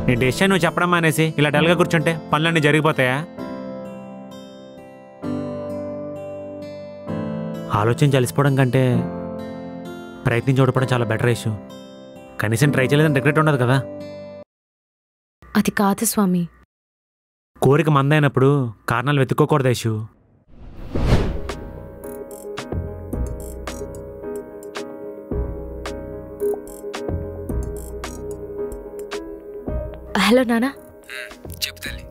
నీ డెసిషన్ నువ్వు చెప్పడం మానేసి ఇలా డల్గా కూర్చుంటే పనులన్నీ జరిగిపోతాయా? ఆలోచన కలిసిపోవడం కంటే ప్రయత్నించి ఓడిపోవడం చాలా బెటర్ ఇష్యూ. కనీసం ట్రై చేయలేదని రిగ్రెట్ ఉండదు కదా. అది కాదు స్వామి. కోరిక మందైనప్పుడు కారణాలు వెతుక్కోకూడదు ఇష్యూ. హలో నానా. చెప్పు తల్లి.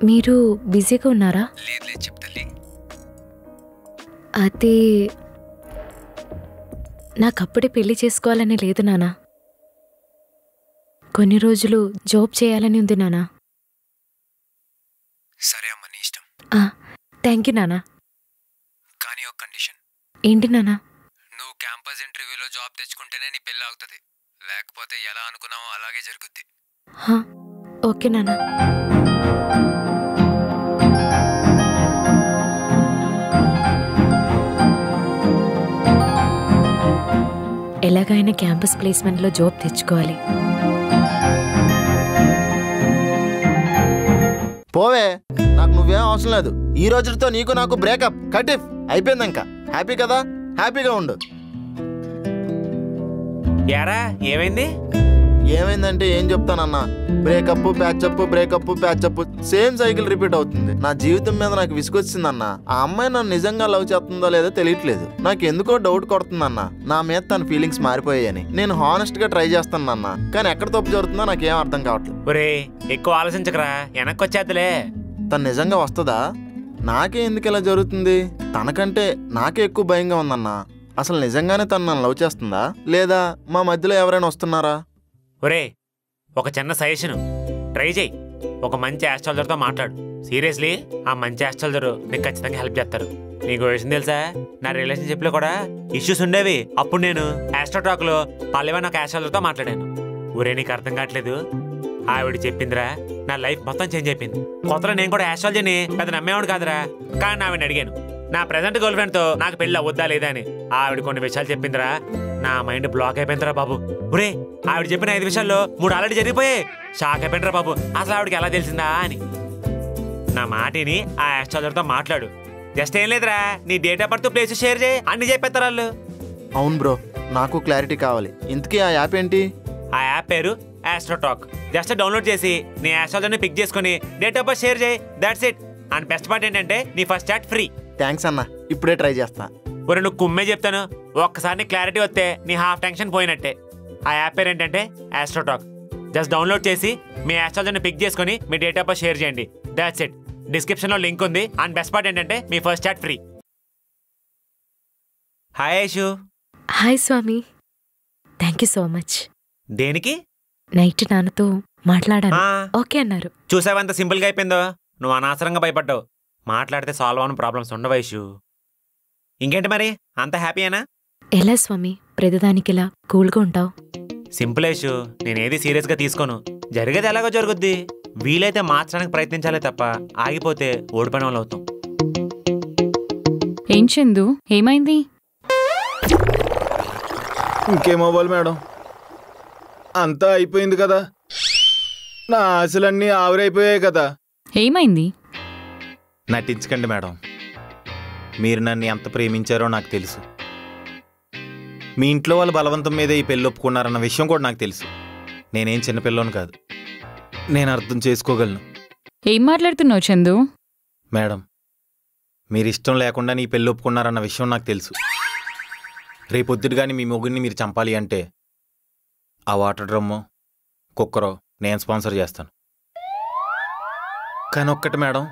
మీరు బిజీగా ఉన్నారా? లేదు లేదు, చెప్పు తల్లి. అది నాకప్పుడే పెళ్లి చేసుకోవాలని లేదు నానా. కొన్ని రోజులు జాబ్ చేయాలని ఉంది నానా. సరే అమ్మ, నీ ఇష్టం. థ్యాంక్ యూ నానా. కానీ ఒక కండిషన్. ఏంటి నానా? నువ్వు క్యాంపస్ ఇంటర్వ్యూలో జాబ్ తెచ్చుకుంటేనే నీ పెళ్ళి అవుతుంది. లేకపోతే ఎలా అనుకున్నావో అలాగే జరుగుద్ది. ఓకే నానా. ఎలాగైనా క్యాంపస్ ప్లేస్మెంట్లో జాబ్ తెచ్చుకోవాలి. పోవే, నాకు నువ్వేం అవసరం లేదు. ఈ రోజుతో నీకు నాకు బ్రేకప్ కటిఫ్ అయిపోయింది. ఇంకా హ్యాపీ కదా, హ్యాపీగా ఉండు. యారా ఏమైంది? ఏమైందంటే ఏం చెప్తానన్నా, breakup patchup same cycle repeat అవుతుంది. నా జీవితం మీద నాకు విసుగొచ్చిందన్నా. ఆ అమ్మాయి నన్ను నిజంగా లవ్ చేస్తుందో లేదో తెలియట్లేదు. నాకు ఎందుకో డౌట్ కొడుతుందన్నా, నా మీద తన ఫీలింగ్స్ మారిపోయాయని. నేను హానెస్ట్ గా ట్రై చేస్తానన్నా, కానీ ఎక్కడ తప్పు జరుగుతుందో నాకేం అర్థం కావట్లేదు. ఒరే ఎక్కువ ఆలోచించకరా, వెనక్కి వచ్చేద్దలే. తను నిజంగా వస్తుందా? నాకే ఎందుకు ఇలా జరుగుతుంది? తనకంటే నాకే ఎక్కువ భయంగా ఉందన్నా. అసలు నిజంగానే తను నన్ను లవ్ చేస్తుందా, లేదా మా మధ్యలో ఎవరైనా వస్తున్నారా? ఒరే ఒక చిన్న సజెషన్, ట్రై చేయి. ఒక మంచి ఆస్ట్రాలజర్తో మాట్లాడు. సీరియస్లీ, ఆ మంచి ఆస్ట్రాలజర్ నీకు ఖచ్చితంగా హెల్ప్ చేస్తారు. నీకు విషయం తెలుసా, నా రిలేషన్షిప్లో కూడా ఇష్యూస్ ఉండేవి. అప్పుడు నేను ఆస్ట్రోటాక్లో పల్లెవని ఒక ఆస్ట్రాలజర్తో మాట్లాడాను. ఊరే నీకు అర్థం కావట్లేదు, ఆవిడ చెప్పిందిరా నా లైఫ్ మొత్తం చేంజ్ అయిపోయింది. కొత్తలో నేను కూడా ఆస్ట్రాలజీని పెద్ద నమ్మేవాడు కాదురా, కానీ ఆవిడని అడిగాను నా ప్రెజెంట్ గర్ల్ ఫ్రెండ్తో నాకు పెళ్ళి అవ్వద్దా లేదా అని. ఆవిడ కొన్ని విషయాలు చెప్పిందిరా, నా మైండ్ బ్లాక్ అయిపోయిందిరా బాబు. ఒరే ఆవిడ చెప్పిన 5 విషయాల్లో 3 ఆల్రెడీ జరిగిపోయాయి. షాక్ అయిపోయిందిరా బాబు, అసలు ఆవిడకి ఎలా తెలిసిందా అని. నా మాటిని ఆ ఆస్ట్రాలజర్తో మాట్లాడు. జస్ట్ ఏం లేదురా, నీ date of birth place share చేయి, అన్ని చెప్పేస్తారు వాళ్ళు. అవును బ్రో, నాకు క్లారిటీ కావాలి. ఇంతకీ ఆ యాప్ ఏంటి? ఆ యాప్ పేరు ఆస్ట్రోటాక్. జస్ట్ డౌన్లోడ్ చేసి నీ ఆస్ట్రాలజర్ని పిక్ చేసుకుని డేట్ ఆఫ్ బర్త్ షేర్ చేయి, that's it. And best part ఏంటంటే నీ ఫస్ట్ చాట్ ఫ్రీ. థ్యాంక్స్ అన్న, ఇప్పుడే ట్రై చేస్తా. ఒరే నువ్వు కుమ్మే చెప్తాను, ఒక్కసారి నీ క్లారిటీ వస్తే నీ హాఫ్ టెన్షన్ పోయినట్టే. ఆ యాప్ పేరు ఏంటంటే ఆస్ట్రోటాక్. జస్ట్ డౌన్లోడ్ చేసి మీ ఆస్ట్రాలజర్ని పిక్ చేసుకుని మీ డేట్ ఆఫ్ బర్త్ షేర్ చేయండి, దాట్స్ ఇట్. డిస్క్రిప్షన్లో లింక్ ఉంది. అండ్ బెస్ట్ పార్ట్ ఏంటంటే మీ first chat free. Hi Aishu. Hi Swami, thank you so much. దేనికి? నైట్ నాన్నతో మాట్లాడాను, ఓకే అన్నారు. చూసావంత సింపుల్గా అయిపోయిందో. నువ్వు అనవసరంగా భయపడ్డావు. మాట్లాడితే సాల్వ్ అవని ప్రాబ్లమ్స్ ఉండవు ఐషు. ఇంకేంటి మరి, అంత హ్యాపీయేనా? ఎలా స్వామి ప్రతిదానికి ఇలా కూల్గా ఉంటావు? సింపుల్ ఐషు, నేనేది సీరియస్గా తీసుకోను. జరిగేది ఎలాగో జరుగుద్ది. వీలైతే మార్చడానికి ప్రయత్నించాలే తప్ప ఆగిపోతే ఓడిపోయిన వాళ్ళు అవుతాం. ఏం చందు, ఏమైంది? ఇంకేమవ్వాలి మేడం, అంతా అయిపోయింది కదా. నా ఆశలన్నీ ఆవిరైపోయాయి కదా. ఏమైంది? నటించకండి మేడం, మీరు నన్ను ఎంత ప్రేమించారో నాకు తెలుసు. మీ ఇంట్లో వాళ్ళు బలవంతం మీద ఈ పెళ్ళి ఒప్పుకున్నారన్న విషయం కూడా నాకు తెలుసు. నేనేం చిన్నపిల్లని కాదు, నేను అర్థం చేసుకోగలను. ఏం మాట్లాడుతున్నావు చందు? మేడం, మీరు ఇష్టం లేకుండా నీ పెళ్ళి ఒప్పుకున్నారన్న విషయం నాకు తెలుసు. రేపొద్దుడు కానీ మీ మొగుడిని మీరు చంపాలి అంటే ఆ వాటర్ డ్రమ్ము కుక్కరో నేను స్పాన్సర్ చేస్తాను. కానీ ఒక్కటి మేడం,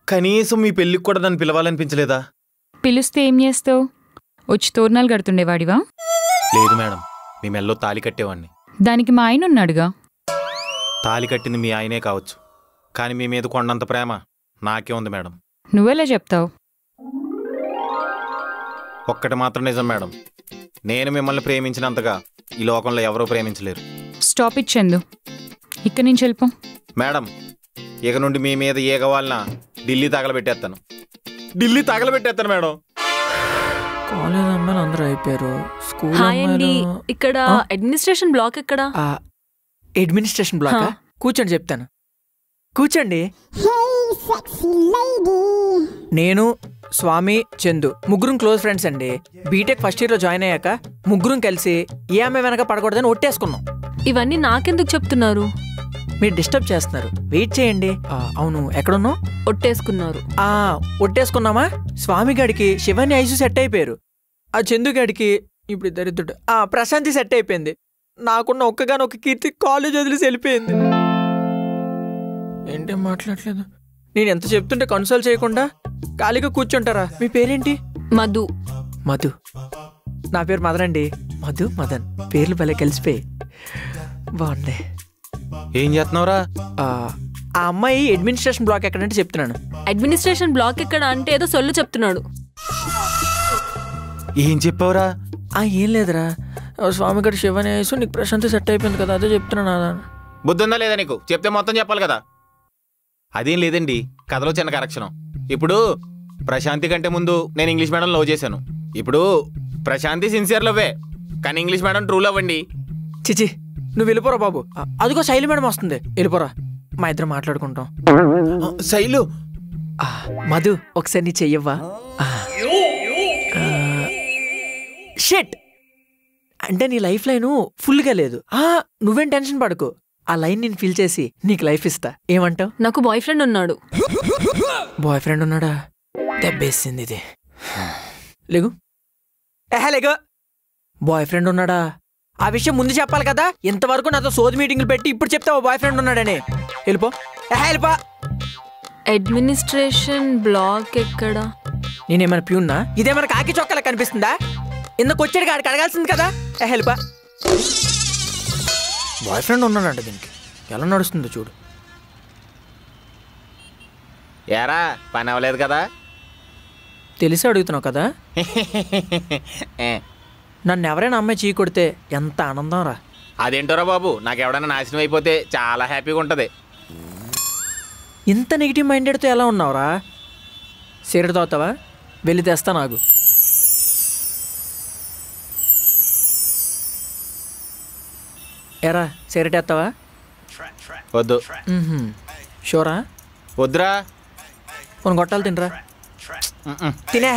కనీసం మీ పెళ్ళికి కూడా నన్ను పిలవాలనిపించలేదా? పిలుస్తే ఏం చేస్తావు? వచ్చి తోరణాలు కడుతుండేవాడివా? లేదు మేడం, మీ మెల్లో తాళి కట్టేవాడిని. దానికి మా ఆయన ఉన్నాడుగా. తాళి కట్టింది మీ ఆయనే కావచ్చు, కానీ మీ మీద కొండంత ప్రేమ నాకే ఉంది మేడం. నువ్వెలా చెప్తావు? ఒక్కటి మాత్రం నిజం మేడం, నేను మిమ్మల్ని ప్రేమించినంతగా ఈ లోకంలో ఎవరూ ప్రేమించలేరు. స్టాప్ ఇట్ చందు, ఇక్కడి నుంచి వెళ్ళిపో. మేడం, ఇక నుండి మీ మీద ఏ కావాలన్నా ఢిల్లీ తగలబెట్టేస్తాను మేడం. కాలేజ్ అమ్మాయిలు అందరూ అయిపోయారు, హాయ్ అండి. ఇక్కడ అడ్మినిస్ట్రేషన్ బ్లాక్ ఎక్కడ? అడ్మినిస్ట్రేషన్ బ్లాక్ కూర్చోండి చెప్తాను. కూర్చోండి. నేను స్వామి చందు ముగ్గురం క్లోజ్ ఫ్రెండ్స్ అండి. బీటెక్ ఫస్ట్ ఇయర్ లో జాయిన్ అయ్యాక ముగ్గురం కలిసి ఏ అమ్మాయి వెనక పడకూడదని ఒట్టేసుకున్నాం. ఇవన్నీ నాకెందుకు చెప్తున్నారు? మీరు డిస్టర్బ్ చేస్తున్నారు. వెయిట్ చేయండి. అవును, ఎక్కడున్నావు? ఒట్టేసుకున్నారు. ఒట్టేసుకున్నామా? స్వామి గాడికి శివాని ఐసు సెట్ అయిపోయారు. ఆ చందు గాడికి ఇప్పుడు దరిద్రుడు ప్రశాంతి సెట్ అయిపోయింది. నాకున్న ఒక్కగానొక్క కీర్తి కాలేజ్ వదిలేసి వెళ్ళిపోయింది. ఏంటేం మాట్లాడలేదు. నేను ఎంత చెప్తుంటే కన్సల్ట్ చేయకుండా ఖాళీగా కూర్చుంటారా? మీ పేరేంటి? మధు. మధు. నా పేరు మదన్ అండి. మధు మదన్ పేర్లు భలే కలిసిపోయి బాగుంది. ఏం చేస్తున్నావురా? ఆ అమ్మాయి అడ్మినిస్ట్రేషన్ బ్లాక్ ఎక్కడంటే చెప్తున్నాను. అడ్మినిస్ట్రేషన్ బ్లాక్ ఎక్కడ అంటే ఏదో సొల్లు చెప్తున్నాడు. ఏం చెప్పావురా? ఏం లేదురా, స్వామి గారి శివాని ఐసు నీకు ప్రశాంతి సెట్ అయిపోయింది కదా, అదే చెప్తున్నాను. బుద్ధి ఉందా లేదా నీకు? చెప్తే మొత్తం చెప్పాలి కదా. అదేం లేదండి, కథలో చిన్న కరెక్షన్. ఇప్పుడు ప్రశాంతి కంటే ముందు నేను ఇంగ్లీష్ మీడియం లవ్ చేశాను. ఇప్పుడు ప్రశాంతి సిన్సియర్ లవ్వే, కానీ ఇంగ్లీష్ మీడియం ట్రూ లవ్ అండి. చిచి నువ్వు వెళ్ళిపోరా బాబు. అదిగో శైలు మేడం వస్తుంది, వెళ్ళిపోరా. మా ఇద్దరు మాట్లాడుకుంటాం. శైలు. మధు ఒకసారి నీ చెయ్యవ్వా? షిట్, అంటే నీ లైఫ్ లైన్ ఫుల్గా లేదు. నువ్వేం టెన్షన్ పడకు, ఆ లైన్ నేను ఫీల్ చేసి నీకు లైఫ్ ఇస్తా. ఏమంటావు? నాకు బాయ్ ఫ్రెండ్ ఉన్నాడు. బాయ్ ఫ్రెండ్ ఉన్నాడా? దెబ్బేసింది ఇది. లేగు లేగు. బాయ్ ఫ్రెండ్ ఉన్నాడా? ఆ విషయం ముందు చెప్పాలి కదా. ఇంతవరకు నాతో సోది మీటింగ్లు పెట్టి ఇప్పుడు చెప్తావు బాయ్ ఫ్రెండ్ ఉన్నాడని. వెళ్ళిపో, వెళ్ళిపో. అడ్మినిస్ట్రేషన్ బ్లాక్ ఎక్కడ? నేనేమైనా ప్యూన్నా? ఇదేమైనా కాకి చొక్కలా కనిపిస్తుందా? ఇందుకు వచ్చాడు కాడికి అడగాల్సింది కదా. హెల్ప్. బాయ్ ఫ్రెండ్ ఉన్నాడంట, దీనికి ఎలా నడుస్తుందో చూడు. ఏరా పని అవ్వలేదు కదా? తెలిసి అడుగుతున్నావు కదా. నన్ను ఎవరైనా అమ్మాయి చీ కొడితే ఎంత ఆనందం రా. అదేంటోరా బాబు, నాకు ఎవడైనా నాశనం అయిపోతే చాలా హ్యాపీగా ఉంటుంది. ఇంత నెగిటివ్ మైండెడ్తో ఎలా ఉన్నావురా? సిగరెట్ తాగుతావా? వెళ్ళి తెస్తా నాకు. ఎరా సిగరెట్ ఎత్తావా? వద్దు. షోరా? వద్దురా. కొన్ని గొట్టాలు తినరా. తినే.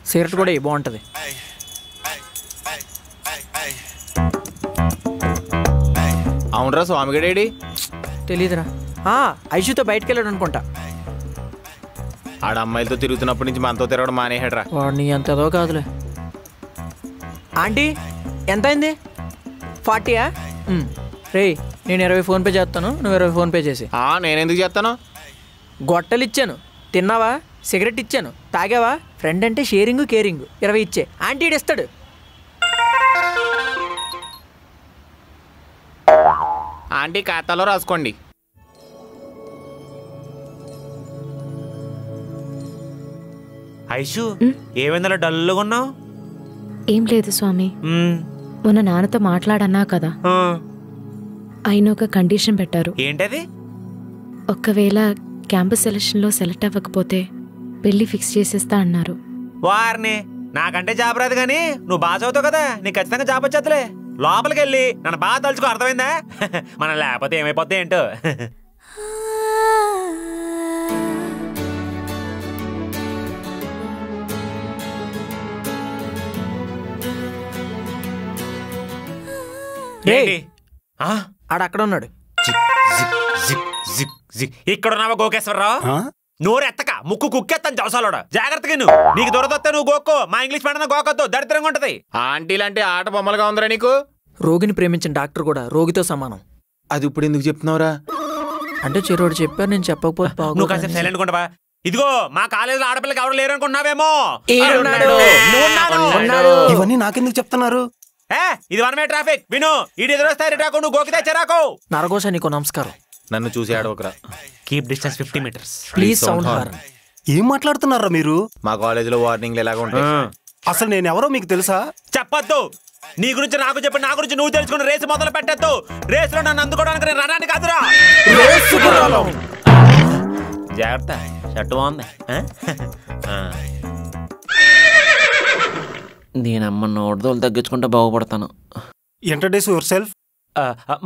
సిగరెట్ కూడా బాగుంటుంది. అవునరా, స్వామిగడేడి? తెలీదురా. ఐషుతో బయటకు వెళ్ళాడు అనుకుంటా. ఆడ అమ్మాయిలతో తిరుగుతున్నప్పటి నుంచి మనతో తిరగడం మానేహాడ్రా. వాడిని ఎంతదో కాదులే. ఆంటీ ఎంత అయింది? 40యా? రే నేను 20 ఫోన్పే చేస్తాను, నువ్వు 20 ఫోన్పే చేసి. నేనెందుకు చేస్తాను? గొట్టలు ఇచ్చాను, తిన్నావా? సిగరెట్ ఇచ్చాను, తాగావా? ఫ్రెండ్ అంటే షేరింగ్ కేరింగ్. 20 ఇచ్చే, ఆంటీ ఇస్తాడు. ఆంటీ ఖాతాలో రాసుకోండి. ఐషు ఏమైందలా డల్లుగా ఉన్నావు? ఏం లేదు స్వామి, మొన్న నాన్నతో మాట్లాడన్నా కదా, ఆయన ఒక కండిషన్ పెట్టారు. ఏంటది? ఒక్కవేళ క్యాంపస్ సెలక్షన్లో సెలెక్ట్ అవ్వకపోతే పెళ్లి ఫిక్స్ చేసేస్తా అన్నారు. వారిని నాకంటే జాబ్ రాదు కానీ నువ్వు బాగా చదువుతావు కదా, నీకు ఖచ్చితంగా జాబ్ వచ్చేద్దలే. లోపలికి వెళ్ళి నన్ను బాగా తలుచుకో, అర్థమైందా? మనం లేకపోతే ఏమైపోద్ది ఏంటో. ఆడక్కడ ఉన్నాడు. ఇక్కడ ఉన్నావా గోకేశ్వరరావు? నోరు ఎత్తక ముక్కు కుక్కెత్తాను చవసాలోడా. జాగ్రత్తగా నువ్వు, నీకు దొరదొస్తే నువ్వు గోక్కో. మా ఇంగ్లీష్ మేడం గోకొద్దు, దరిద్రంగా ఉంటది. ఆంటీలంటే ఆట బొమ్మలుగా ఉందిరా నీకు. రోగిని ప్రేమించిన డాక్టర్ కూడా రోగితో సమానం. అది ఇప్పుడు ఎందుకు చెప్తున్నావురా? అంటే చెరోడు చెప్పారు, నేను చెప్పకపోతే నువ్వు కాసేపు సైలెంట్ ఉండవా? ఇదిగో మా కాలేజీలో ఆడపిల్లకి ఎవరు లేరు అనుకుంటున్నావేమో. ఇవన్నీ నాకెందుకు చెప్తున్నారు? ఇది 1 వే ట్రాఫిక్. విను, ఇటు ఎదురొస్తాయి రాకు, నువ్వు గోకితే చెరాకు. నరగోస నీకు నమస్కారం. నన్ను చూసి ఆడవకరా. Keep distance 50 metres. Please sound horn. ఏం మాట్లాడుతున్నారా మీరు? మా కాలేజీలో వార్నింగ్లు ఎలాగ ఉంటాయి? అసలు నేను ఎవరో మీకు తెలుసా? చెప్పొద్దు. నీ గురించి నాకు చెప్పి, నా గురించి నువ్వు తెలుసుకుని రేసు మొదలు పెట్టద్దు. రేసులో నన్ను అందుకోవడానికి నేను రనాన్ని కాదురా. జాగ్రత్త, షర్ట్ బాగుంది. దీనమ్మ నోటిదోలు తగ్గించుకుంటే బాగుపడతాను. Introduce yourself.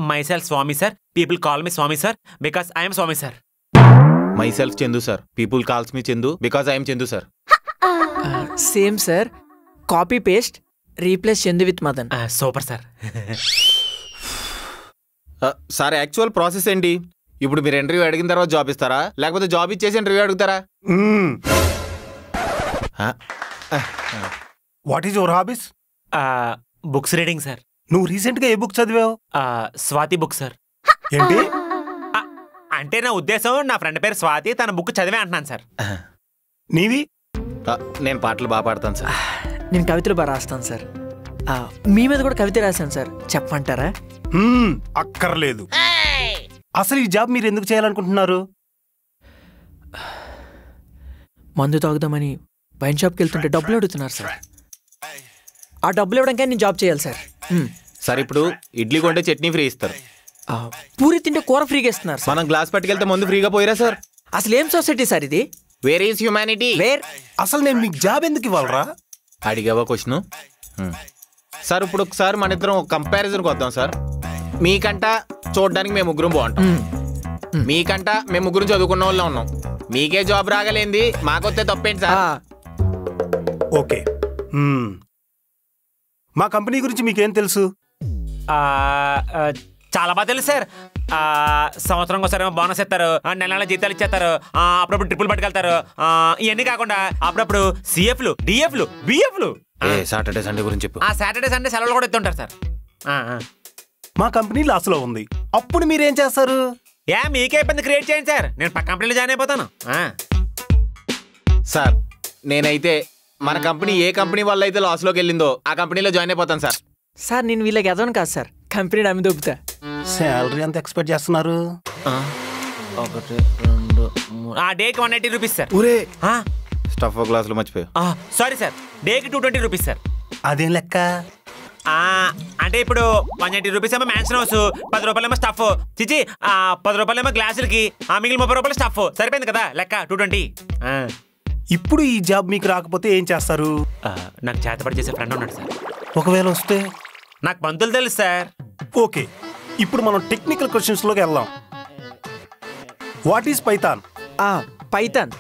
Myself Swami sir, people call me Swami sir because I'm Swami sir. Myself Chandu sir, people calls me Chandu because I'm Chandu sir. Same sir, copy paste, replace Chandu with Madan. Super sir. Sir actual process ఏంటి? ఇప్పుడు మీరు interview అడిగిన తర్వాత job ఇస్తారా, లేకపోతే job ఇచ్చేసి interview అడుగుతారా? What is your hobbies? Books reading sir. నువ్వు రీసెంట్ గా ఏ బుక్ చదివావు? Swathi book sir. ఏంటి అంటే నా ఉద్దేశం, నా ఫ్రెండ్ పేరు స్వాతి, తన బుక్ చదివే అంటున్నాను సార్. నీవి? నేను పాటలు బాగా పాడతాను సార్. నేను కవితలు బాగా రాస్తాను సార్. మీ మీద కూడా కవిత రాశాను సార్, చెప్పమంటారా? అక్కర్లేదు. అసలు ఈ జాబ్ మీరు ఎందుకు చేయాలనుకుంటున్నారు? మందు తాగుదామని వైన్ షాప్కి వెళ్తుంటే డబ్బులు అడుగుతున్నారు సార్. ఆ డబ్బులు ఇవ్వడానికి నేను జాబ్ చేయాలి సార్. సార్ ఇప్పుడు ఇడ్లీ కొంటే చట్నీ ఫ్రీ ఇస్తారు, పూరి తింటే కూర ఫ్రీగా ఇస్తున్నారు సార్. మనం గ్లాస్ పట్టుకెళ్తే మందు ఫ్రీగా పోయిరా సార్. అసలు ఏం సొసైటీ సార్ ఇది? Where is humanity? వేర్? అసలు నేను మీకు జాబ్ ఎందుకు ఇవ్వాలరా? అడిగావా క్వశ్చన్? సార్ ఇప్పుడు ఒకసారి మన ఇద్దరం ఒక కంపారిజన్కి వద్దాం సార్. మీకంట చూడడానికి మేము ముగ్గురం బాగుంటాం, మీకంట మేము ముగ్గురం చదువుకున్న వాళ్ళే ఉన్నాం. మీకే జాబ్ రాగలేంది, మాకొస్తే తప్పేంటి సార్? ఓకే, మా కంపెనీ గురించి మీకేం తెలుసు? చాలా బాగా తెలుసు సార్. సంవత్సరం ఒకసారి బోనస్ ఇస్తారు, నెల నెల జీతాలు ఇచ్చేస్తారు, అప్పుడప్పుడు ట్రిప్పులు పట్టుకెళ్తారు. ఇవన్నీ కాకుండా అప్పుడప్పుడు సిఎఫ్లు, డిఎఫ్లు, బిఎఫ్లు. సాటర్డే సండే గురించి చెప్పు. సాటర్డే సండే సెలవులు కూడా ఎత్తుంటారు సార్. మా కంపెనీ లాస్ లో ఉంది, అప్పుడు మీరేం చేస్తారు? మీకే ఇబ్బంది క్రియేట్ చేయండి సార్, నేను పక్క కంపెనీలో జాయిన్ అయిపోతాను. సార్ నేనైతే మన కంపెనీ ఏ కంపెనీ వల్ల అయితే లాస్లోకి వెళ్ళిందో ఆ కంపెనీలో జాయిన్ అయిపోతాను సార్. సార్ నేను వీళ్ళకి ఎదవను కాదు సార్, కంపెనీ అమ్మి దొబ్బుతా. శాలరీ ఎంత ఎక్స్పెక్ట్ చేస్తున్నారు? 1 2 3 డేకి 180 రూపీస్ సార్. స్టఫ్ గ్లాసులు మర్చిపోయా. సారీ సార్, డేకి 220 రూపీస్ సార్. అదేం లెక్క? అంటే ఇప్పుడు 180 రూపీస్ ఏమో మ్యాన్షన్ హౌస్, 10 రూపాయలేమో స్టఫ్, చిచి 10 రూపాయలేమో గ్లాసులకి, మిగిలిన 30 రూపాయలు స్టఫ్. సరిపోయింది కదా లెక్క 220. ఇప్పుడు ఈ జాబ్ మీకు రాకపోతే ఏం చేస్తారు? నాకు చేతపడి చేసే ఫ్రెండ్ ఉన్నాడు సార్. ఒకవేళ వస్తే? నాకు పంతులు తెలుసు సార్. ఓకే, ఇప్పుడు మనం టెక్నికల్ క్వశ్చన్స్ లోకి వెళ్దాం. What is Python? Python,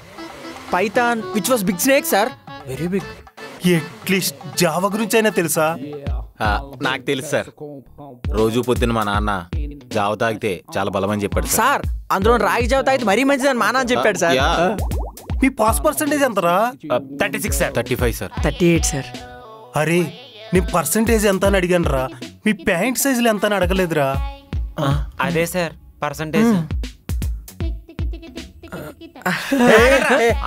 Python which was big snake sir, very big. At least Java గురించి అయినా తెలుసా? నాకు తెలుసు సార్. రోజు పొద్దున్న మా నాన్న జావ తాగితే చాలా బలమని చెప్పాడు సార్. అందులో రాగి జావ తాగితే మరీ మంచిదని మా నాన్న చెప్పాడు సార్. మీ పాస్ పర్సెంటేజ్ ఎంతరా? 36 సార్. 35 సార్. 38 సార్. అరే నేను పర్సెంటేజ్ ఎంత అని అడిగాను రా, మీ ప్యాంట్ సైజులు ఎంత అని అడగలేదురా. అదే సార్ పర్సెంటేజ్.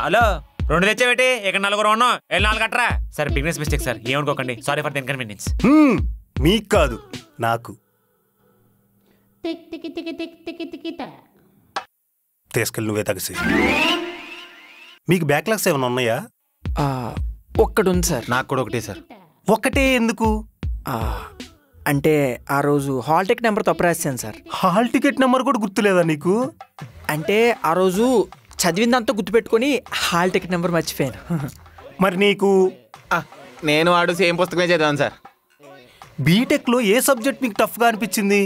హలో, 2 తెచ్చావేటి? ఇక్కడ 4 ఉన్నాం, 4 కట్టరా సార్. బిజినెస్ మిస్టేక్ సార్, ఏమనుకోకండి. Sorry for the inconvenience. మీకు కాదు, నాకు. తీసుకెళ్ళి నువ్వే తగసి. మీకు బ్యాక్లాగ్స్ ఏమైనా ఉన్నాయా? ఒక్కటి ఉంది సార్. నాకు కూడా ఒకటే సార్. ఒకటే ఎందుకు? అంటే ఆ రోజు హాల్ టికెట్ నెంబర్ తప్పు రాశాను సార్. హాల్ టికెట్ నెంబర్ కూడా గుర్తులేదా నీకు? అంటే ఆ రోజు చదివిందంతా గుర్తుపెట్టుకొని హాల్ టికెట్ నెంబర్ మర్చిపోయాను. మరి నీకు? నేను వాడు సేమ్ పుస్తకమే చదివాను సార్. బీటెక్లో ఏ సబ్జెక్ట్ మీకు టఫ్గా అనిపించింది?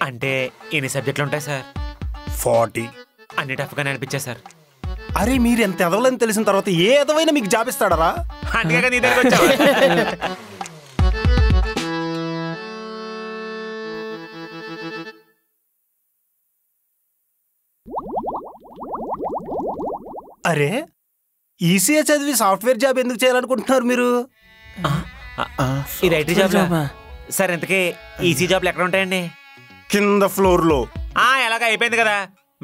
అంటే ఎన్ని సబ్జెక్టులు ఉంటాయి సార్? 40. అన్ని టఫ్గానే అనిపించాయి సార్. అరే మీరు ఎంత ఎదవలని తెలిసిన తర్వాత ఏ ఎదవైనా మీకు జాబ్ ఇస్తాడరా? అందుకే నీ దగ్గరికి వచ్చావా? అరే ఈసీఏ చదివి సాఫ్ట్వేర్ జాబ్ ఎందుకు చేయాలనుకుంటున్నారు మీరు? ఇది ఐటీ జాబ్ సార్. ఇంతకీ ఈసీ జాబ్లు ఎక్కడ ఉంటాయండి? కింద ఫ్లోర్ లో. ఎలాగ అయిపోయింది కదా,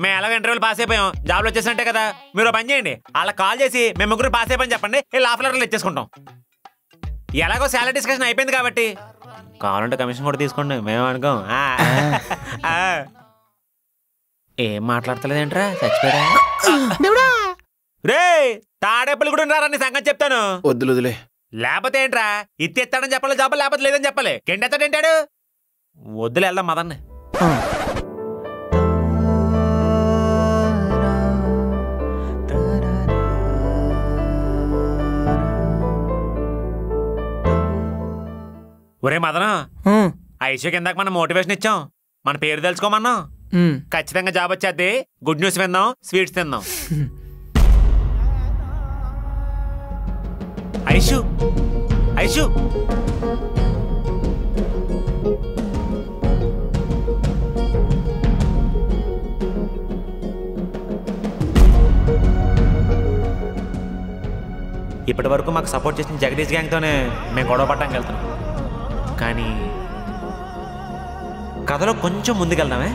మేము ఎలాగ ఇంటర్వ్యూలు పాస్ అయిపోయాం, జాబ్లు వచ్చేసినట్టే కదా. మీరు పని చేయండి, అలా కాల్ చేసి మేము ముగ్గురు పాస్ అయిపోయి చెప్పండి, ఆఫర్ లెటర్లు ఇచ్చేసుకుంటాం. ఎలాగో శాలరీ డిస్కషన్ అయిపోయింది కాబట్టి కావాలంటే కమిషన్ కూడా తీసుకోండి, మేము అనుకోం. ఏం మాట్లాడతలేదేంట్రా, చచ్చిపోయా? రే తాడేపల్లి కూడా రారా, నీ సంగతి చెప్తాను. వద్దులే. లేకపోతే ఏంట్రా, ఇత్తి ఎత్తాడని చెప్పాలి, చెప్పాలి, లేకపోతే లేదని చెప్పాలి. గెండెత్తాడేంటాడు? వద్దులే, వెళ్దాం మదన్ని. ఒరే మదనా, ఐశ్వర్య కిందాక మనం మోటివేషన్ ఇచ్చాం, మన పేరు తెలుసుకోమన్నాం. ఖచ్చితంగా జాబ్ వచ్చేది. గుడ్ న్యూస్ విందాం, స్వీట్స్ తిందాం. ఐషు ఐషు ఇప్పటి వరకు మాకు సపోర్ట్ చేసిన జగదీష్ గ్యాంగ్తోనే మేము గొడవ పడ్డానికి వెళ్తున్నాం. కానీ కథలో కొంచెం ముందుకెళ్దామే.